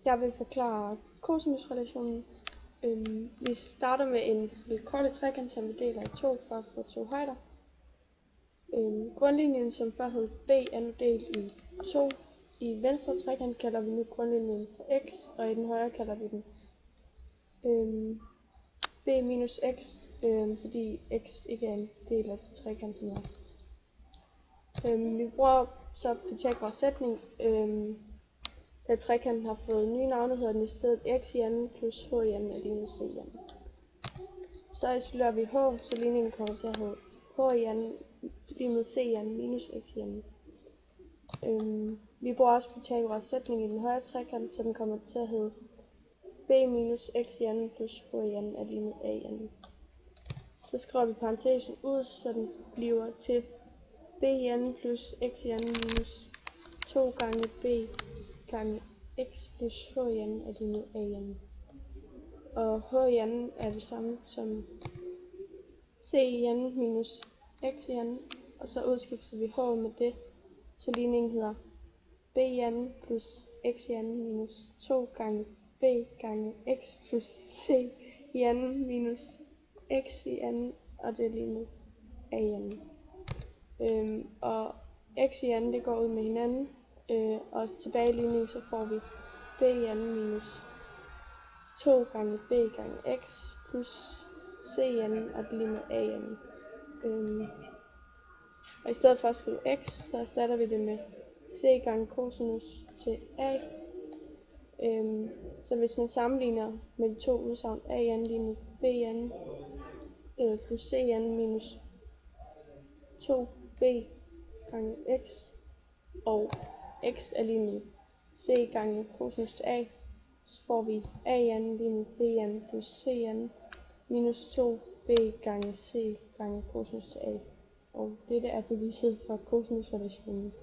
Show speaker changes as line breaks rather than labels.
Jeg vil forklare cosinusrelationen. Vi starter med en vilkårlig trekant, som vi deler i to for at få to højder. Grundlinjen, som før hed b, er nu delt i to. I venstre trekant kalder vi nu grundlinjen for x, og i den højre kalder vi den b minus x, fordi x ikke er en del af trekanten mere. Vi bruger så Pythagoras sætning. Da trekanten har fået nye navne, hedder den i stedet x i anden plus h i anden er lige med c i anden. Så isolerer vi h, så ligningen kommer til at hedde h i anden lige med c i anden minus x i anden. Vi bruger også Pythagoras sætning i den højre trekant, så den kommer til at hedde b minus x i anden plus h i anden er lige med a i anden. Så skriver vi parentesen ud, så den bliver til b i anden plus x i anden minus 2 gange b gange x plus h i anden er lige med a i anden. Og h i anden er det samme som c i anden minus x i anden, og så udskifter vi h med det, så ligningen hedder b i anden plus x i anden minus 2 gange b gange x plus c i anden minus x i anden, og det er lige med a i anden. Og x i anden, det går ud med hinanden, og tilbage i ligningen, så får vi b i anden minus 2 gange b gange x plus c i anden, og det er lige med a i anden. Og i stedet for at skrive x, så erstatter vi det med c gange cosinus til a. Så hvis man sammenligner med de to udsagn, a i anden lige med b i anden plus c i anden minus 2b gange x, og x er lige med c gange cosinus til a, så får vi a i anden lige med b i anden plus c i anden minus 2b gange c gange cosinus til a. Og dette er beviset for cosinusrelationen.